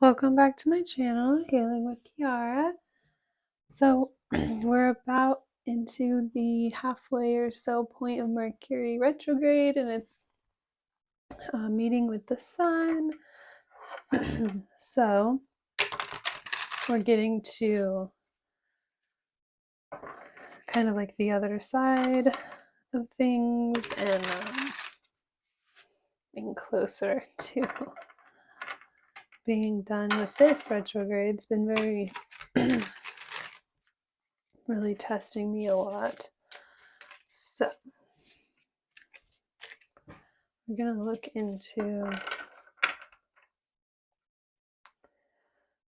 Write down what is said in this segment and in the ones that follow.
Welcome back to my channel, Healing with Kearra. So we're about into the halfway or so point of Mercury retrograde, and it's meeting with the sun. So we're getting to kind of like the other side of things and being closer to being done with this retrograde. It's been very really testing me a lot. So we're going to look into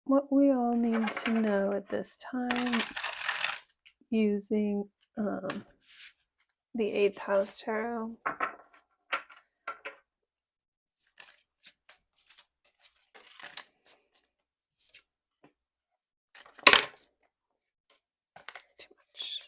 what we all need to know at this time using the 8th house tarot. Too much.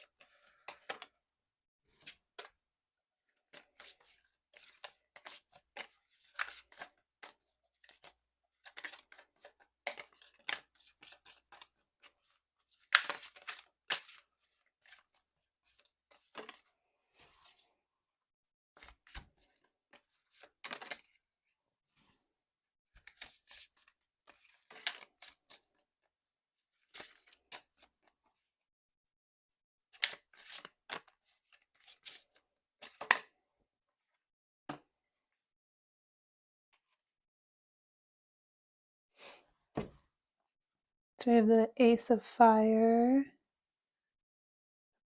So we have the Ace of Fire,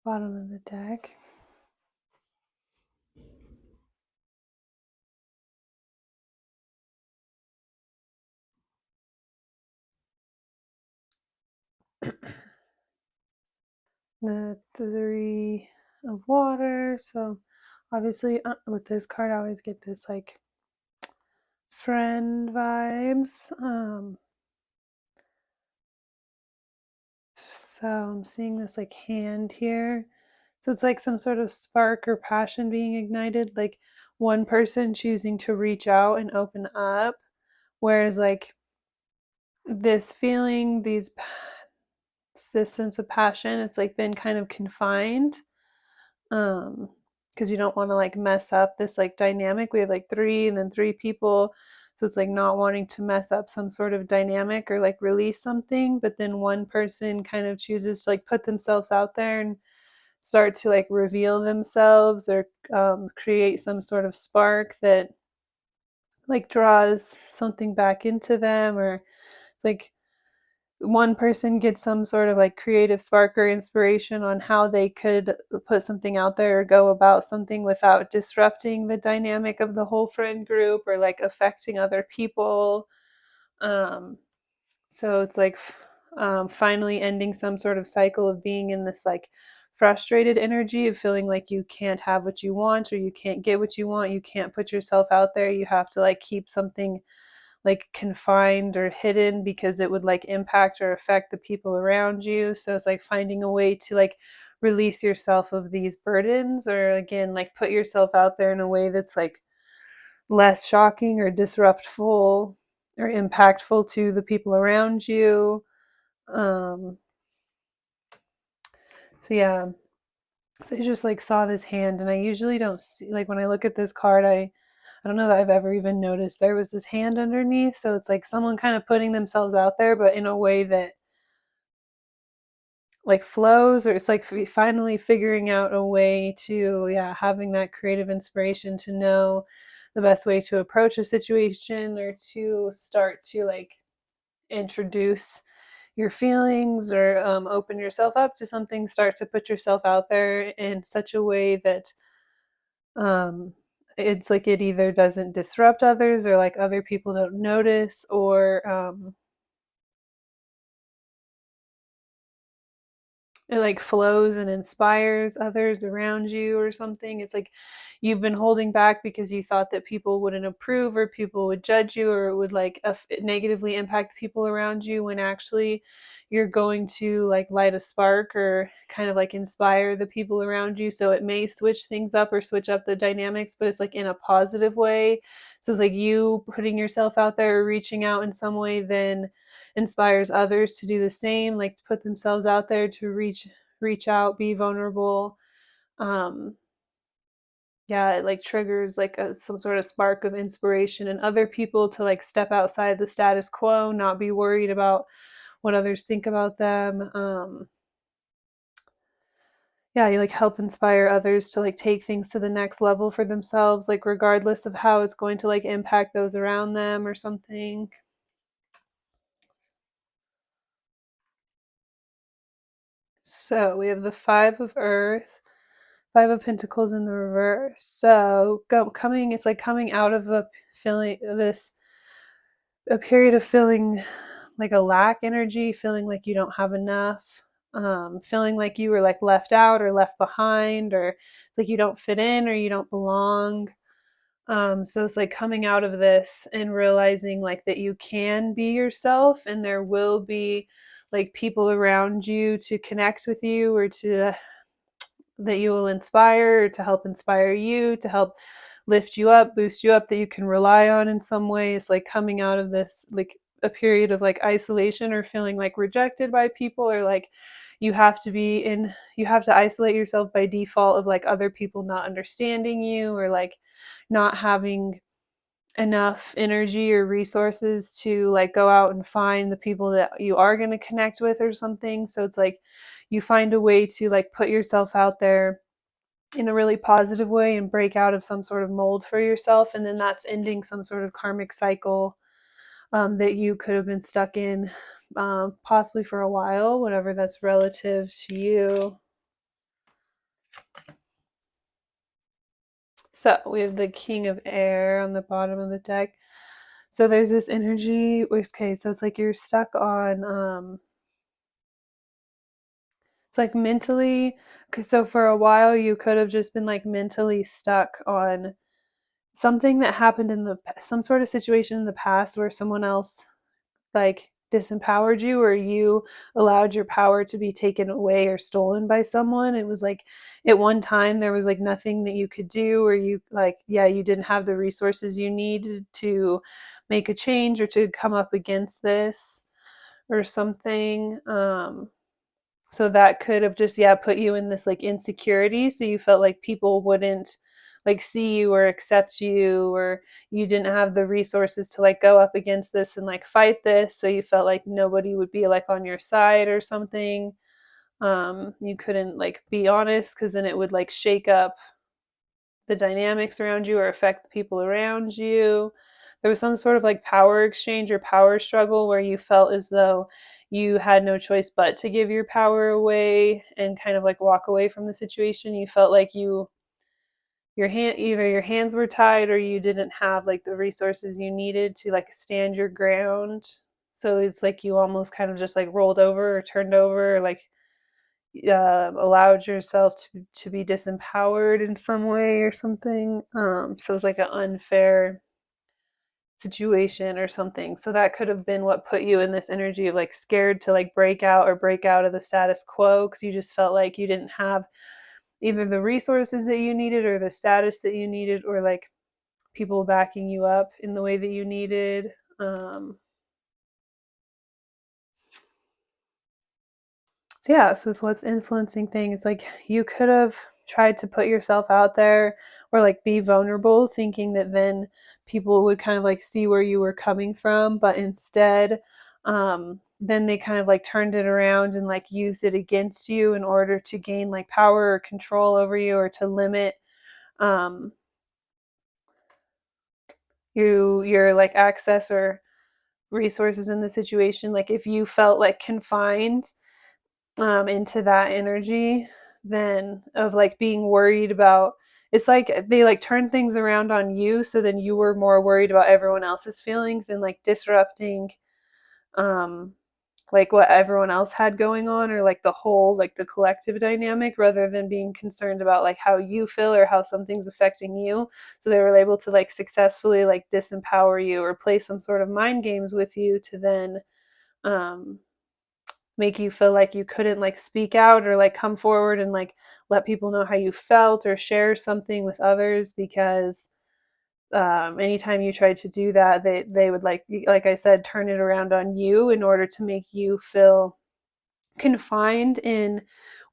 bottom of the deck. The Three of Water. So obviously with this card I always get this like friend vibes. So I'm seeing this like hand here. So it's like some sort of spark or passion being ignited, like one person choosing to reach out and open up, whereas like this feeling, this sense of passion, it's like been kind of confined, because you don't want to like mess up this like dynamic. We have like three and then three people, so it's like not wanting to mess up some sort of dynamic or like release something, but then one person kind of chooses to like put themselves out there and start to like reveal themselves or create some sort of spark that like draws something back into them, or it's like one person gets some sort of like creative spark or inspiration on how they could put something out there or go about something without disrupting the dynamic of the whole friend group or like affecting other people. So it's like finally ending some sort of cycle of being in this like frustrated energy of feeling like you can't have what you want or you can't get what you want. You can't put yourself out there. You have to like keep something like confined or hidden because it would like impact or affect the people around you. So it's like finding a way to like release yourself of these burdens, or again like put yourself out there in a way that's like less shocking or disruptful or impactful to the people around you. So yeah, so I just like saw this hand, and I usually don't see, like when I look at this card, I don't know that I've ever even noticed there was this hand underneath. So it's like someone kind of putting themselves out there, but in a way that like flows, or it's like finally figuring out a way to, yeah, having that creative inspiration to know the best way to approach a situation or to start to like introduce your feelings or open yourself up to something, start to put yourself out there in such a way that um, it's like it either doesn't disrupt others or like other people don't notice, or it like flows and inspires others around you or something. It's like you've been holding back because you thought that people wouldn't approve or people would judge you or it would like negatively impact people around you, when actually you're going to like light a spark or kind of like inspire the people around you. So it may switch things up or switch up the dynamics, but it's like in a positive way. So it's like you putting yourself out there or reaching out in some way, then inspires others to do the same, like to put themselves out there, to reach out, be vulnerable. um yeah, it like triggers like some sort of spark of inspiration in other people to like step outside the status quo, not be worried about what others think about them. Yeah, you like help inspire others to like take things to the next level for themselves, like regardless of how it's going to like impact those around them or something. So we have the Five of Earth, Five of Pentacles in the reverse. So coming, it's like coming out of a feeling this a period of feeling like a lack energy, feeling like you don't have enough, feeling like you were like left out or left behind, or it's like you don't fit in or you don't belong. So it's like coming out of this and realizing like that you can be yourself, and there will be like people around you to connect with you or to that you will inspire, to help inspire you, to help lift you up, boost you up, that you can rely on in some ways, like coming out of this like a period of like isolation or feeling like rejected by people, or like you have to isolate yourself by default of like other people not understanding you, or like not having enough energy or resources to like go out and find the people that you are going to connect with or something. So it's like you find a way to like put yourself out there in a really positive way and break out of some sort of mold for yourself, and then that's ending some sort of karmic cycle that you could have been stuck in, possibly for a while, whatever that's relative to you. So we have the King of Air on the bottom of the deck. So there's this energy. Okay, so it's like you're stuck on. It's like mentally. So for a while, you could have just been like mentally stuck on something that happened in some sort of situation in the past where someone else like disempowered you, or you allowed your power to be taken away or stolen by someone. It was like at one time there was like nothing that you could do, or you like, yeah, you didn't have the resources you needed to make a change or to come up against this or something. So that could have just, yeah, put you in this like insecurity, so you felt like people wouldn't like see you or accept you, or you didn't have the resources to like go up against this and like fight this, so you felt like nobody would be like on your side or something. You couldn't like be honest because then it would like shake up the dynamics around you or affect the people around you. There was some sort of like power exchange or power struggle where you felt as though you had no choice but to give your power away and kind of like walk away from the situation. You felt like either your hands were tied or you didn't have like the resources you needed to like stand your ground. So it's like you almost kind of just like rolled over or turned over, or like allowed yourself to be disempowered in some way or something. So it's like an unfair situation or something. So that could have been what put you in this energy of like scared to like break out of the status quo, because you just felt like you didn't have either the resources that you needed or the status that you needed, or like people backing you up in the way that you needed. So yeah, so with what's influencing thing, it's like you could have tried to put yourself out there or like be vulnerable, thinking that then people would kind of like see where you were coming from, but instead, then they kind of like turned it around and like used it against you in order to gain like power or control over you, or to limit um, your like access or resources in the situation. Like if you felt like confined into that energy, then of like being worried about, it's like they like turn things around on you, so then you were more worried about everyone else's feelings and like disrupting um like what everyone else had going on, or like the whole, like the collective dynamic, rather than being concerned about like how you feel or how something's affecting you. So they were able to like successfully like disempower you or play some sort of mind games with you to then um make you feel like you couldn't like speak out or like come forward and like let people know how you felt or share something with others, because anytime you tried to do that, they would like I said, turn it around on you in order to make you feel confined in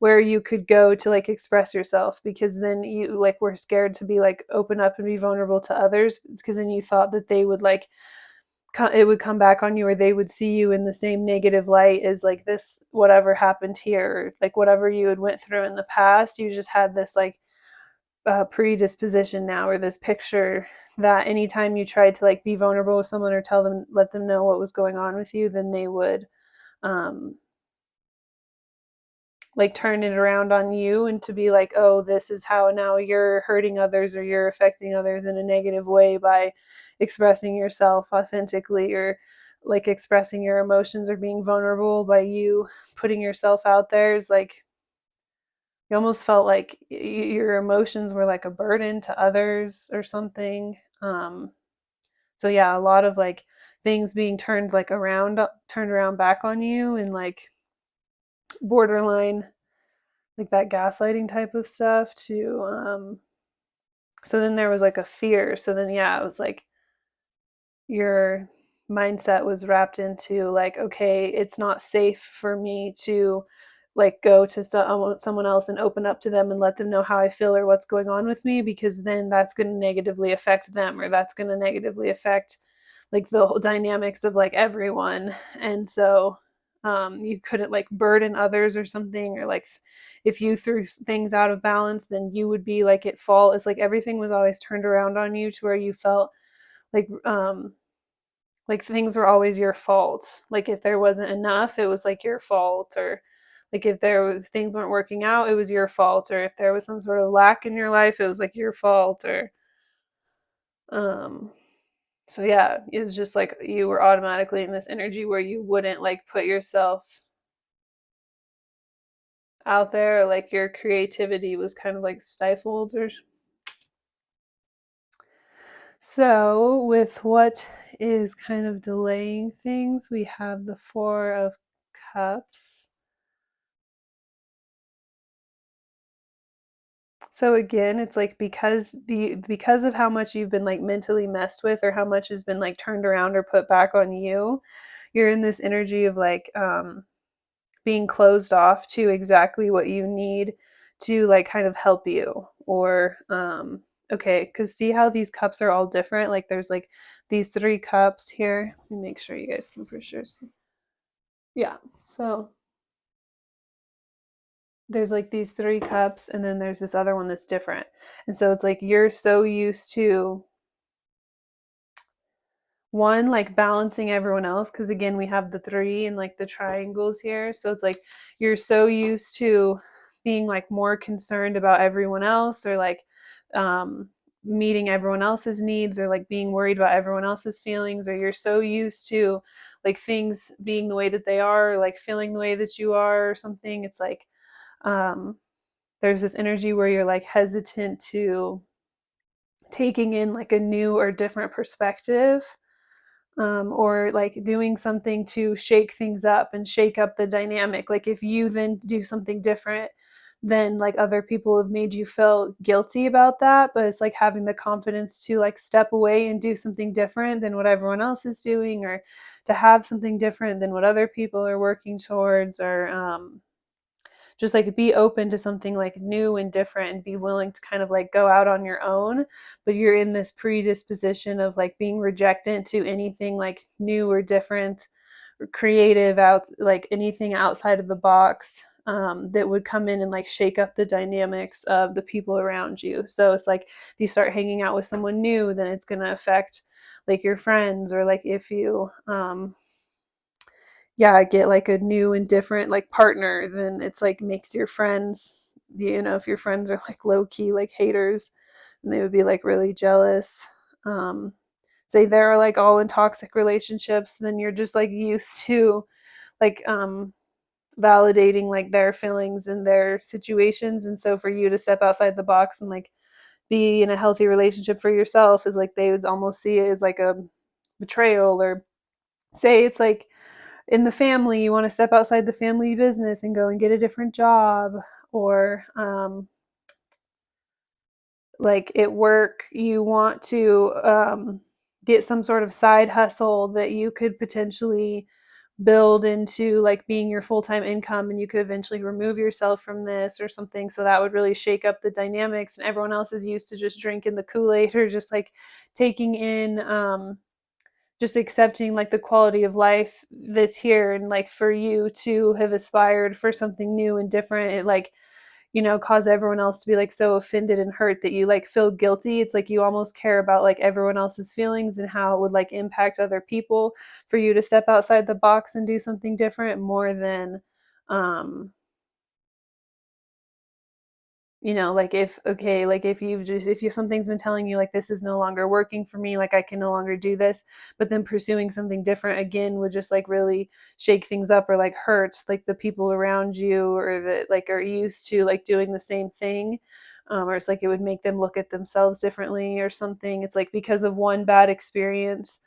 where you could go to like express yourself, because then you like were scared to be like open up and be vulnerable to others, because then you thought that they would like it would come back on you, or they would see you in the same negative light as like this whatever happened here, like whatever you had went through in the past. You just had this like predisposition now, or this picture, that anytime you tried to like be vulnerable with someone or tell them, let them know what was going on with you, then they would um like turn it around on you, and to be like, oh, this is how now you're hurting others or you're affecting others in a negative way by expressing yourself authentically, or like expressing your emotions or being vulnerable by you putting yourself out there. Is like you almost felt like your emotions were like a burden to others or something. So yeah, a lot of like things being turned around back on you, and like borderline like that gaslighting type of stuff too. So then there was like a fear. So then yeah, it was like your mindset was wrapped into like, okay, it's not safe for me to like go to someone else and open up to them and let them know how I feel or what's going on with me, because then that's going to negatively affect them, or that's going to negatively affect like the whole dynamics of like everyone. And so you couldn't like burden others or something, or like if you threw things out of balance, then you would be like at fault. It's like everything was always turned around on you to where you felt like like things were always your fault. Like if there wasn't enough, it was like your fault, or like if there was things weren't working out, it was your fault, or if there was some sort of lack in your life, it was like your fault, or um so yeah, it was just like you were automatically in this energy where you wouldn't like put yourself out there, or like your creativity was kind of like stifled. Or so with what is kind of delaying things, we have the Four of Cups. So again, it's like because of how much you've been like mentally messed with, or how much has been like turned around or put back on you, you're in this energy of like being closed off to exactly what you need to like kind of help you. Or okay, because see how these cups are all different, like there's like these three cups here. Let me make sure you guys can for sure see. Yeah, so there's like these three cups, and then there's this other one that's different. And so it's like you're so used to one, like balancing everyone else, because again we have the three and like the triangles here. So it's like you're so used to being like more concerned about everyone else, or like um meeting everyone else's needs, or like being worried about everyone else's feelings, or you're so used to like things being the way that they are, or like feeling the way that you are or something. It's like um there's this energy where you're like hesitant to taking in like a new or different perspective, or like doing something to shake things up and shake up the dynamic. Like if you then do something different, then like other people have made you feel guilty about that. But it's like having the confidence to like step away and do something different than what everyone else is doing, or to have something different than what other people are working towards, or just like be open to something like new and different, and be willing to kind of like go out on your own. But you're in this predisposition of like being rejectant to anything like new or different or creative, out like anything outside of the box, that would come in and like shake up the dynamics of the people around you. So it's like if you start hanging out with someone new, then it's going to affect like your friends, or like if you yeah, get like a new and different like partner, then it's like makes your friends, if your friends are like low key like haters, and they would be like really jealous. um Say they're like all in toxic relationships, then you're just like used to like validating like their feelings and their situations. And so for you to step outside the box and like be in a healthy relationship for yourself is like they would almost see it as like a betrayal. Or say it's like in the family, you want to step outside the family business and go and get a different job. Or like at work, you want to get some sort of side hustle that you could potentially build into like being your full-time income, and you could eventually remove yourself from this or something. So that would really shake up the dynamics, and everyone else is used to just drinking the Kool-Aid or just like taking in just accepting like the quality of life that's here. And like for you to have aspired for something new and different, it like, you know, cause everyone else to be like so offended and hurt that you like feel guilty. It's like you almost care about like everyone else's feelings and how it would like impact other people for you to step outside the box and do something different, more than um you know, like if okay, like if you've just if you something's been telling you like this is no longer working for me, like I can no longer do this, but then pursuing something different again would just like really shake things up or like hurt like the people around you, or that like are used to like doing the same thing. Or it's like it would make them look at themselves differently or something. It's like because of one bad experience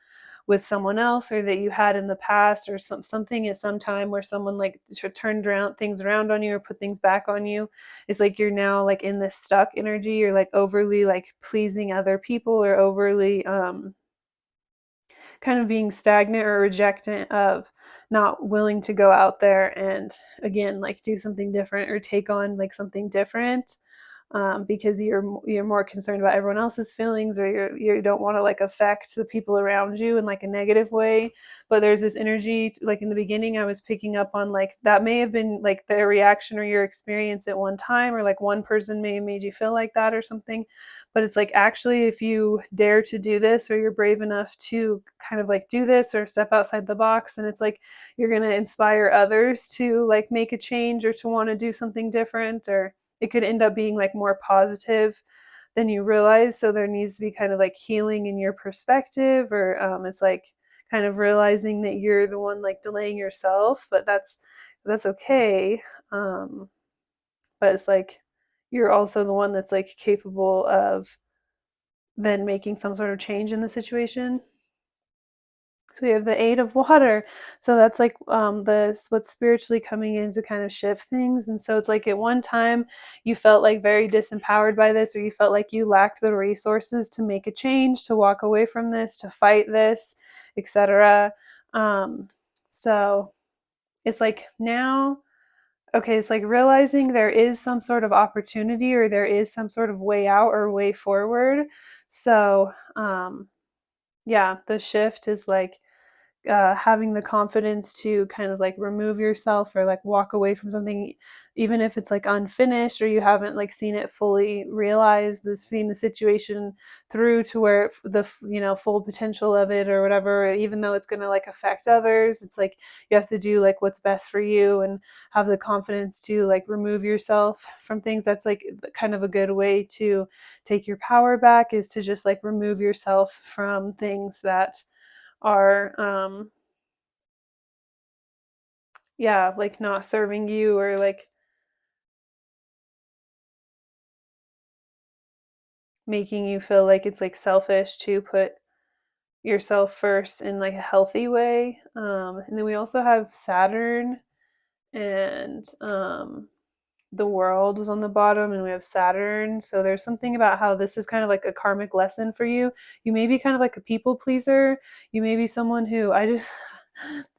with someone else, or that you had in the past, or something at some time where someone like turned around things around on you or put things back on you. It's like you're now like in this stuck energy. You're like overly like pleasing other people, or overly kind of being stagnant or rejectant of not willing to go out there and again like do something different or take on like something different, because you're more concerned about everyone else's feelings, or you don't want to like affect the people around you in like a negative way. But there's this energy like in the beginning I was picking up on, like that may have been like their reaction or your experience at one time, or like one person may have made you feel like that or something. But it's like actually if you dare to do this, or you're brave enough to kind of like do this or step outside the box, and it's like you're going to inspire others to like make a change or to want to do something different, or it could end up being like more positive than you realize. So there needs to be kind of like healing in your perspective, or it's like kind of realizing that you're the one like delaying yourself, but that's okay. um but it's like you're also the one that's like capable of then making some sort of change in the situation. So we have the Eight of Water. So that's like the what's spiritually coming in to kind of shift things. And so it's like at one time you felt like very disempowered by this, or you felt like you lacked the resources to make a change, to walk away from this, to fight this, etc. Um, so it's like now, okay, it's like realizing there is some sort of opportunity, or there is some sort of way out or way forward. So yeah, the shift is like having the confidence to kind of like remove yourself or like walk away from something, even if it's like unfinished, or you haven't like seen it fully realized, seen the situation through to where you know, full potential of it or whatever. Even though it's going to like affect others, it's like you have to do like what's best for you, and have the confidence to like remove yourself from things. That's like kind of a good way to take your power back, is to just like remove yourself from things that are yeah, like not serving you, or like making you feel like it's like selfish to put yourself first in like a healthy way. And then we also have Saturn, and the world was on the bottom, and we have Saturn. So there's something about how this is kind of like a karmic lesson for you. You may be kind of like a people pleaser. You may be someone who I just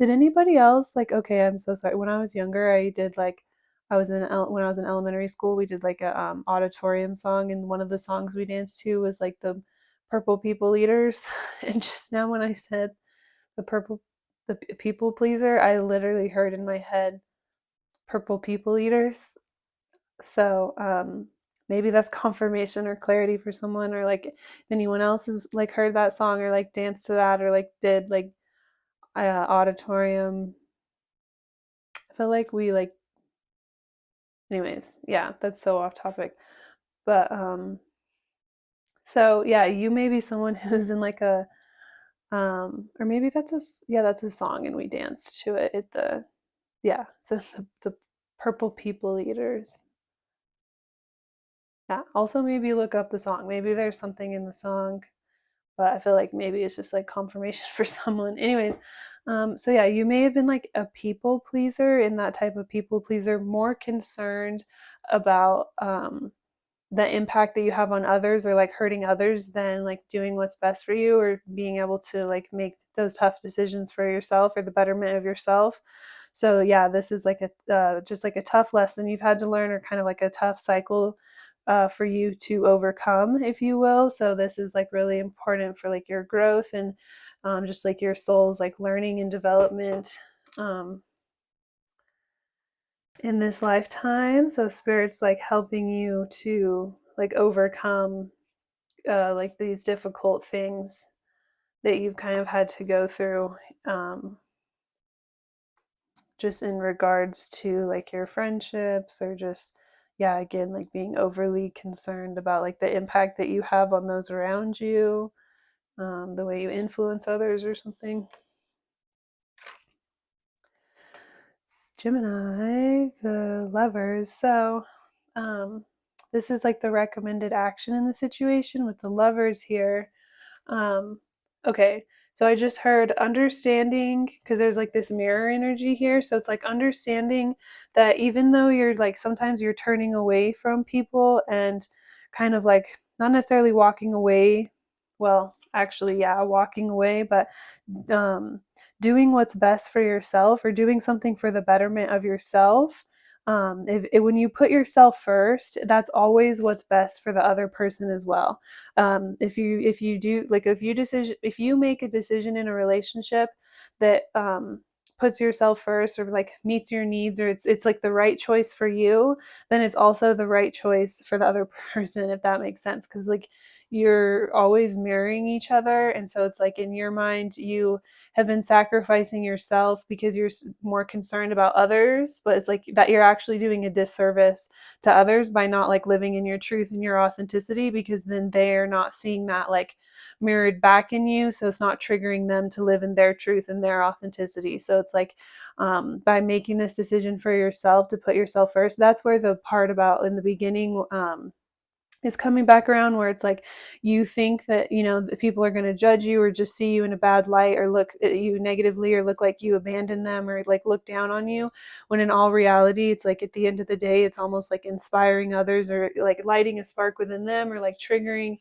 did anybody else like, okay, I'm so sorry. When I was younger, I did like when I was in elementary school, we did like a auditorium song, and one of the songs we danced to was like the Purple People Eaters. And just now when I said the purple the people pleaser, I literally heard in my head Purple People Eaters. So maybe that's confirmation or clarity for someone, or like if anyone else has like heard that song or like danced to that, or like did like auditorium. I feel like we like, anyways, yeah, that's so off topic. But so yeah, you may be someone who's in like a or maybe that's yeah, that's a song and we danced to it at the Yeah, so the purple people eaters. Yeah, also maybe look up the song. Maybe there's something in the song, but I feel like maybe it's just like confirmation for someone. Anyways, so yeah, you may have been like a people pleaser, and that type of people pleaser, more concerned about the impact that you have on others or like hurting others than like doing what's best for you or being able to like make those tough decisions for yourself or the betterment of yourself. So yeah, this is like a just like a tough lesson you've had to learn, or kind of like a tough cycle for you to overcome, if you will. So this is like really important for like your growth and just like your soul's like learning and development um, in this lifetime. So spirit's like helping you to like overcome like these difficult things that you've kind of had to go through, um, just in regards to like your friendships, or just, yeah, again, like being overly concerned about like the impact that you have on those around you, the way you influence others or something. Gemini, the lovers. So this is like the recommended action in the situation with the lovers here. Um, okay, so I just heard understanding, because there's like this mirror energy here. So it's like understanding that even though you're like sometimes you're turning away from people and kind of like not necessarily walking away. Well, actually, yeah, walking away, but um, doing what's best for yourself or doing something for the betterment of yourself. If when you put yourself first, that's always what's best for the other person as well. If you do like if you make a decision in a relationship that puts yourself first or like meets your needs, or it's like the right choice for you, then it's also the right choice for the other person, if that makes sense. Because like you're always mirroring each other, and so it's like in your mind you have been sacrificing yourself because you're more concerned about others, but it's like that you're actually doing a disservice to others by not like living in your truth and your authenticity, because then they're not seeing that like mirrored back in you, so it's not triggering them to live in their truth and their authenticity. So it's like by making this decision for yourself to put yourself first, that's where the part about in the beginning is coming back around, where it's like you think that the people are going to judge you or just see you in a bad light or look at you negatively or look like you abandon them or like look down on you, when in all reality it's like at the end of the day it's almost like inspiring others or like lighting a spark within them, or like triggering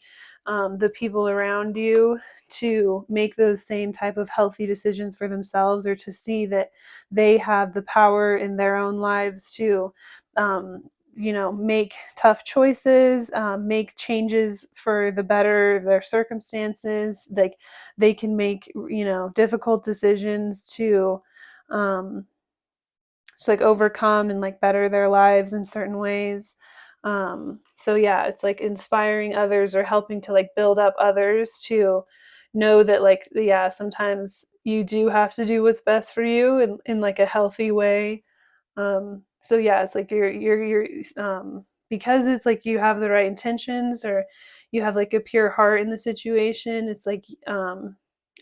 the people around you to make those same type of healthy decisions for themselves, or to see that they have the power in their own lives to um, make tough choices, make changes for the better of their circumstances. Like they can make difficult decisions to um, just like overcome and like better their lives in certain ways. So yeah, it's like inspiring others or helping to like build up others to know that like, yeah, sometimes you do have to do what's best for you in like a healthy way. So yeah, it's like you're because it's like you have the right intentions, or you have like a pure heart in the situation. It's like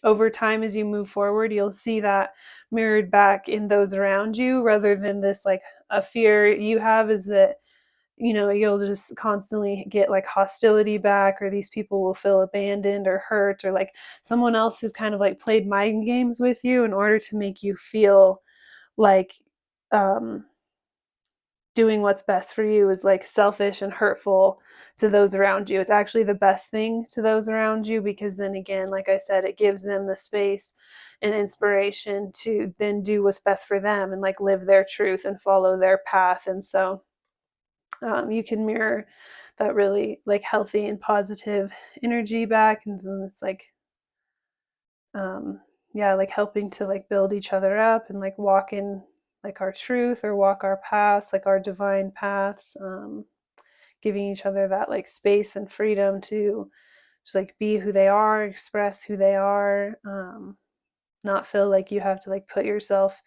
over time as you move forward, you'll see that mirrored back in those around you, rather than this like a fear you have is that you'll just constantly get like hostility back, or these people will feel abandoned or hurt, or like someone else has kind of like played mind games with you in order to make you feel like um doing what's best for you is like selfish and hurtful to those around you. It's actually the best thing to those around you, because then again, like I said, it gives them the space and inspiration to then do what's best for them and like live their truth and follow their path. And so you can mirror that really like healthy and positive energy back, and then it's like um yeah, like helping to like build each other up and like walk in like our truth, or walk our paths, like our divine paths, giving each other that like space and freedom to just like be who they are, express who they are, not feel like you have to like put yourself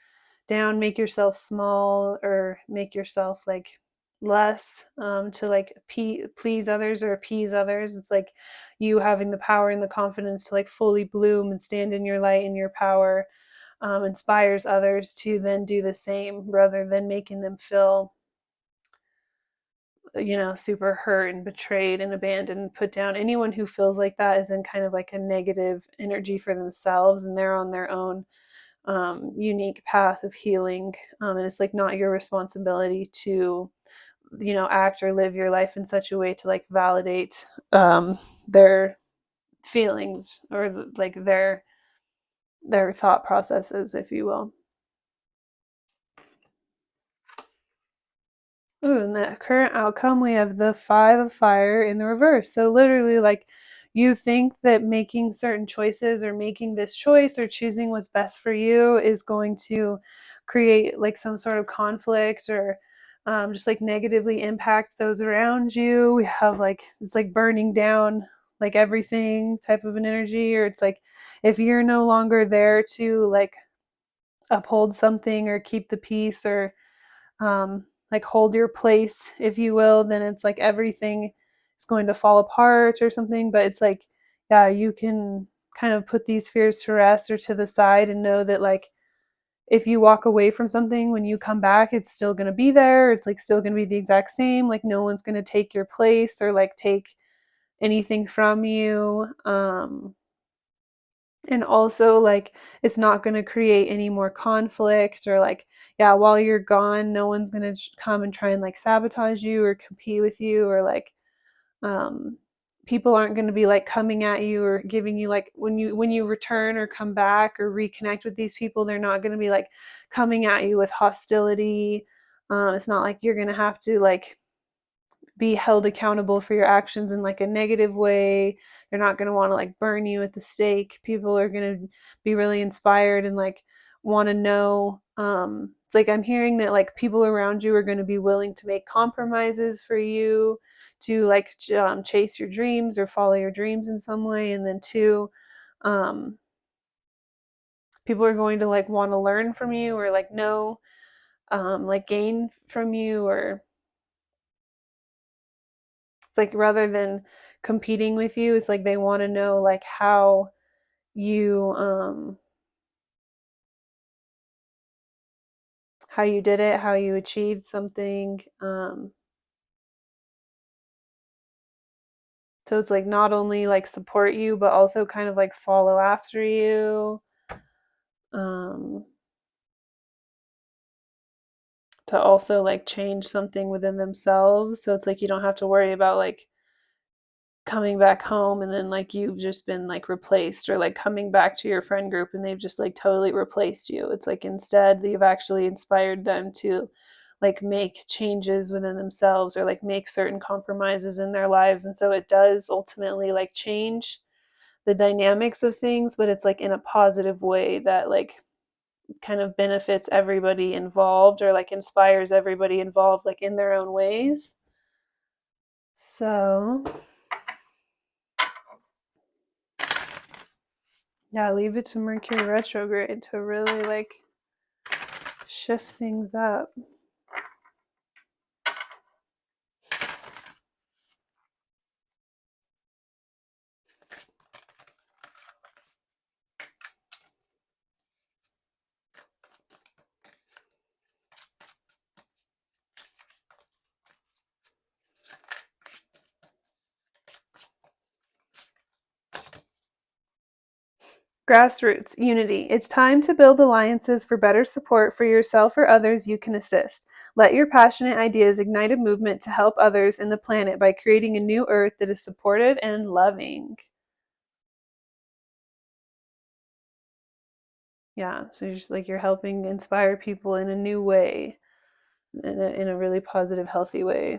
down, make yourself small, or make yourself like less to like please others or appease others. It's like you having the power and the confidence to like fully bloom and stand in your light and your power, inspires others to then do the same rather than making them feel, super hurt and betrayed and abandoned and put down. Anyone who feels like that is in kind of like a negative energy for themselves, and they're on their own unique path of healing. And it's like not your responsibility to, act or live your life in such a way to like validate their feelings or like their thought processes, if you will. Ooh, in the current outcome, we have the Five of Fire in the reverse. So literally, like, you think that making certain choices or making this choice or choosing what's best for you is going to create like some sort of conflict or just like negatively impact those around you. We have like, it's like burning down like everything type of an energy, or it's like if you're no longer there to like uphold something or keep the peace or like hold your place, if you will, then it's like everything is going to fall apart or something. But it's like, yeah, you can kind of put these fears to rest or to the side and know that like if you walk away from something, when you come back, it's still going to be there. It's like still going to be the exact same. Like no one's going to take your place or like take anything from you. And also like it's not going to create any more conflict or like, yeah, while you're gone no one's going to come and try and like sabotage you or compete with you, or like um people aren't going to be like coming at you or giving you like when you return or come back or reconnect with these people, they're not going to be like coming at you with hostility. It's not like you're going to have to like be held accountable for your actions in like a negative way. They're not going to want to like burn you at the stake. People are going to be really inspired and like want to know. It's like I'm hearing that like people around you are going to be willing to make compromises for you to like chase your dreams or follow your dreams in some way. And then two, um, people are going to like want to learn from you or like know, like gain from you, or it's like rather than competing with you, it's like they want to know like you um how you did it, how you achieved something. So it's like not only like support you but also kind of like follow after you. Um to also like change something within themselves. So it's like you don't have to worry about like coming back home and then like you've just been like replaced, or like coming back to your friend group and they've just like totally replaced you. It's like instead you've actually inspired them to like make changes within themselves or like make certain compromises in their lives. And so it does ultimately like change the dynamics of things, but it's like in a positive way that like kind of benefits everybody involved or like inspires everybody involved like in their own ways. So yeah, leave it to Mercury retrograde to really like shift things up. Grassroots, unity. It's time to build alliances for better support for yourself or others you can assist. Let your passionate ideas ignite a movement to help others in the planet by creating a new earth that is supportive and loving. Yeah, so you're just like you're helping inspire people in a new way, in a really positive, healthy way.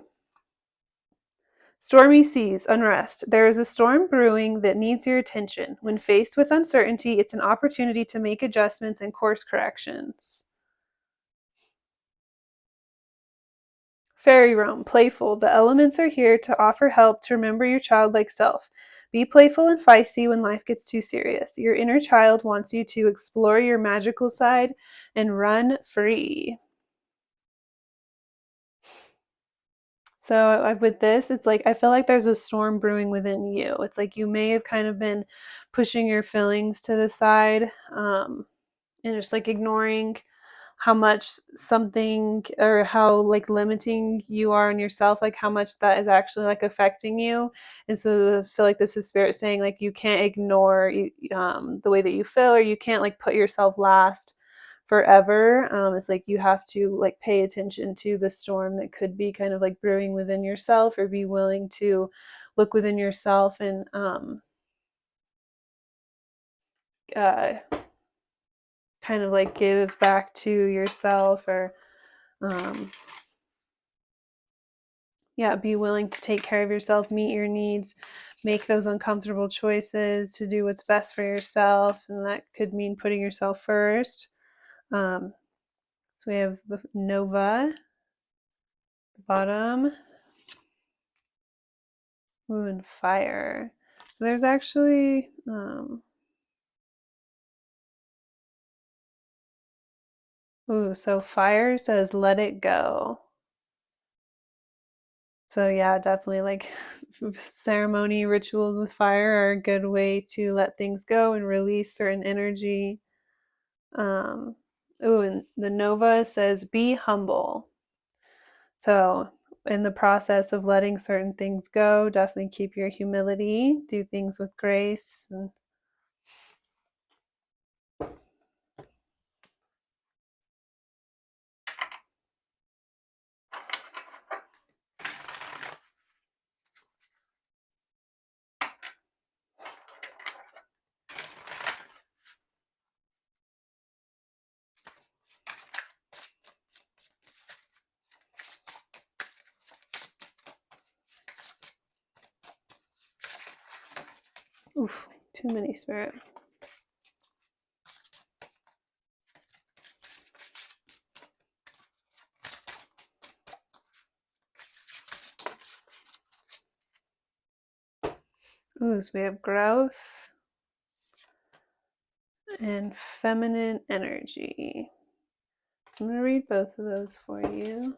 Stormy seas, unrest. There is a storm brewing that needs your attention. When faced with uncertainty, it's an opportunity to make adjustments and course corrections. Fairy realm, playful. The elements are here to offer help to remember your childlike self. Be playful and feisty when life gets too serious. Your inner child wants you to explore your magical side and run free. So with this, it's like I feel like there's a storm brewing within you. It's like you may have kind of been pushing your feelings to the side, and just like ignoring how much something or how like limiting you are on yourself, like how much that is actually like affecting you. And so I feel like this is spirit saying like you can't ignore the way that you feel, or you can't like put yourself last forever. It's like you have to like pay attention to the storm that could be kind of like brewing within yourself, or be willing to look within yourself and uh, kind of like give back to yourself, or um, yeah, be willing to take care of yourself, meet your needs, make those uncomfortable choices to do what's best for yourself. And that could mean putting yourself first. Um, so we have the Nova, the bottom, ooh, and Fire. So there's actually, so Fire says let it go. So yeah, definitely like ceremony rituals with fire are a good way to let things go and release certain energy. Um, and the Nova says be humble. So in the process of letting certain things go, definitely keep your humility, do things with grace. And oof, too many spirit. Ooh, so we have growth and feminine energy. So I'm going to read both of those for you.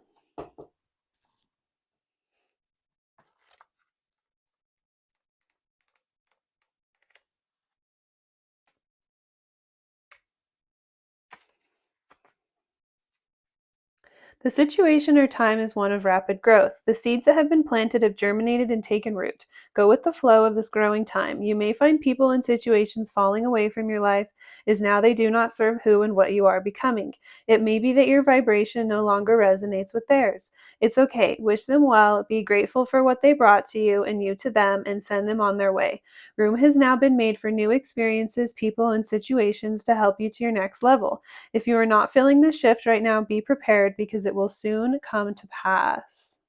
The situation or time is one of rapid growth. The seeds that have been planted have germinated and taken root. Go with the flow of this growing time. You may find people and situations falling away from your life as now they do not serve who and what you are becoming. It may be that your vibration no longer resonates with theirs. It's okay. Wish them well, be grateful for what they brought to you and you to them, and send them on their way. Room has now been made for new experiences, people, and situations to help you to your next level. If you are not feeling this shift right now, be prepared because it will soon come to pass.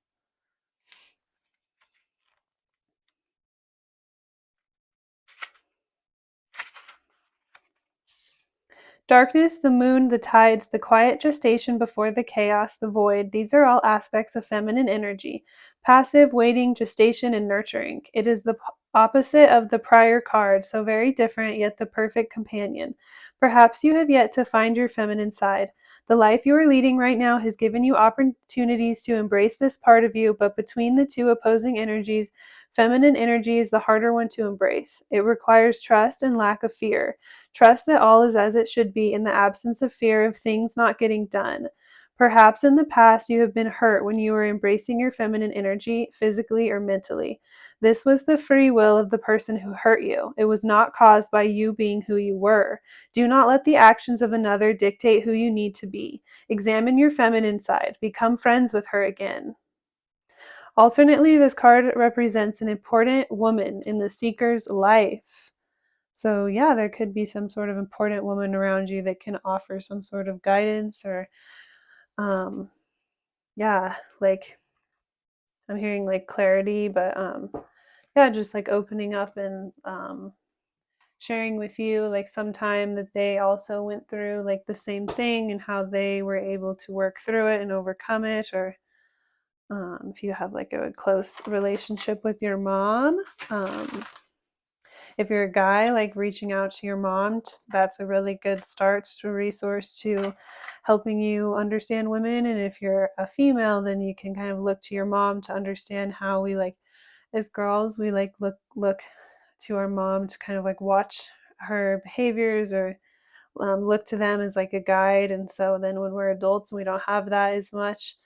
Darkness, the moon, the tides, the quiet gestation before the chaos, the void, these are all aspects of feminine energy. Passive, waiting, gestation, and nurturing. It is the opposite of the prior card, so very different, yet the perfect companion. Perhaps you have yet to find your feminine side. The life you are leading right now has given you opportunities to embrace this part of you, but between the two opposing energies, feminine energy is the harder one to embrace. It requires trust and lack of fear. Trust that all is as it should be in the absence of fear of things not getting done. Perhaps in the past you have been hurt when you were embracing your feminine energy, physically or mentally. This was the free will of the person who hurt you. It was not caused by you being who you were. Do not let the actions of another dictate who you need to be. Examine your feminine side. Become friends with her again. Alternately, this card represents an important woman in the seeker's life. So, yeah, there could be some sort of important woman around you that can offer some sort of guidance, or, um, yeah, like I'm hearing like clarity, but, yeah, just like opening up and sharing with you like some time that they also went through like the same thing and how they were able to work through it and overcome it, or if you have like a close relationship with your mom. If you're a guy, like reaching out to your mom, that's a really good start to a resource to helping you understand women. And if you're a female, then you can kind of look to your mom to understand how we like, as girls, we like look to our mom to kind of like watch her behaviors or look to them as like a guide. And so then when we're adults and we don't have that as much,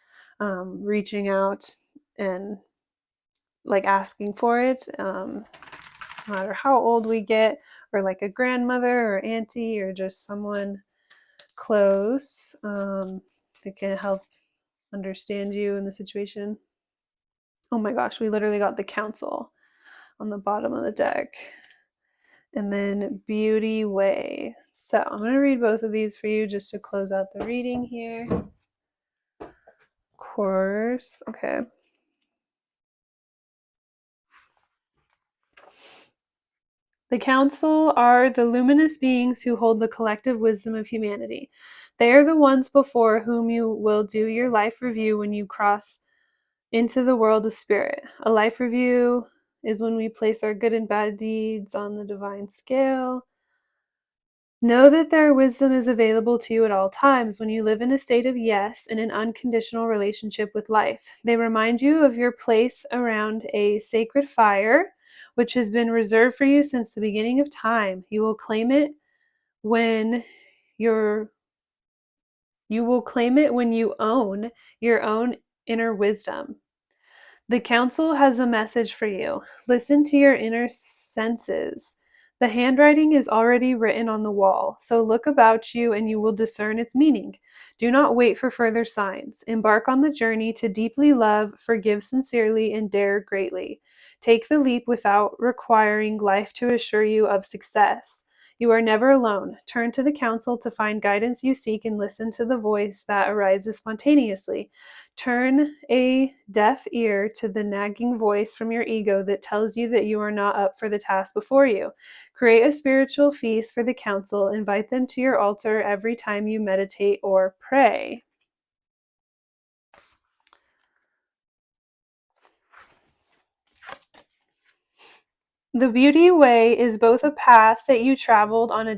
reaching out and like asking for it, no matter how old we get, or like a grandmother or auntie or just someone close that can help understand you in the situation. Oh my gosh, we literally got the council on the bottom of the deck. And then Beauty Way. So I'm going to read both of these for you just to close out the reading here. Of course. Okay. The council are the luminous beings who hold the collective wisdom of humanity. They are the ones before whom you will do your life review when you cross into the world of spirit. A life review is when we place our good and bad deeds on the divine scale. Know that their wisdom is available to you at all times when you live in a state of yes in an unconditional relationship with life. They remind you of your place around a sacred fire, which has been reserved for you since the beginning of time. You will claim it when you own your own inner wisdom. The council has a message for you. Listen to your inner senses. The handwriting is already written on the wall, so look about you and you will discern its meaning. Do not wait for further signs. Embark on the journey to deeply love, forgive sincerely, and dare greatly. Take the leap without requiring life to assure you of success. You are never alone. Turn to the council to find guidance you seek and listen to the voice that arises spontaneously. Turn a deaf ear to the nagging voice from your ego that tells you that you are not up for the task before you. Create a spiritual feast for the council. Invite them to your altar every time you meditate or pray. The Beauty Way is both a path that you travel on and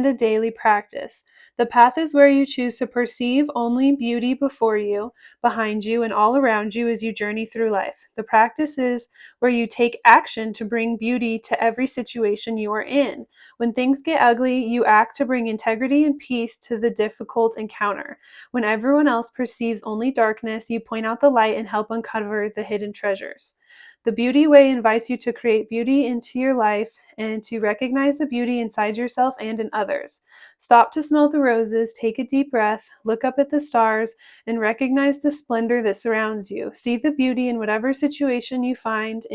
a daily practice. The path is where you choose to perceive only beauty before you, behind you, and all around you as you journey through life. The practice is where you take action to bring beauty to every situation you are in. When things get ugly, you act to bring integrity and peace to the difficult encounter. When everyone else perceives only darkness, you point out the light and help uncover the hidden treasures. The Beauty Way invites you to create beauty into your life and to recognize the beauty inside yourself and in others. Stop to smell the roses, take a deep breath, look up at the stars, and recognize the splendor that surrounds you. See the beauty in whatever situation you find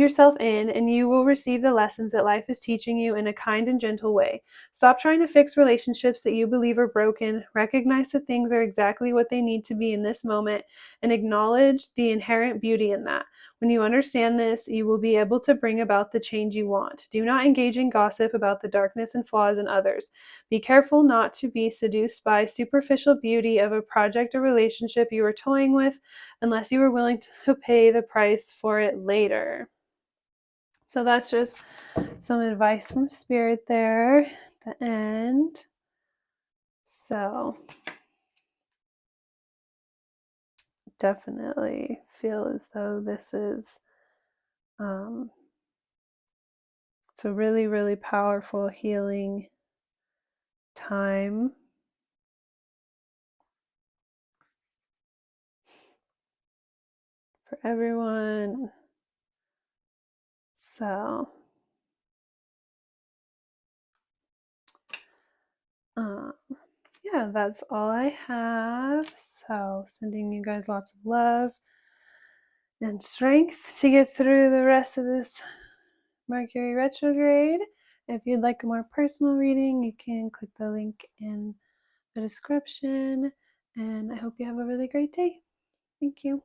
yourself in, and you will receive the lessons that life is teaching you in a kind and gentle way. Stop trying to fix relationships that you believe are broken. Recognize that things are exactly what they need to be in this moment and acknowledge the inherent beauty in that. When you understand this, you will be able to bring about the change you want. Do not engage in gossip about the darkness and flaws in others. Be careful not to be seduced by superficial beauty of a project or relationship you are toying with unless you are willing to pay the price for it later. So that's just some advice from Spirit there at the end. So definitely feel as though this is it's a really, really powerful healing time. For everyone. So yeah, that's all I have. So sending you guys lots of love and strength to get through the rest of this Mercury retrograde. If you'd like a more personal reading, you can click the link in the description. And I hope you have a really great day. Thank you.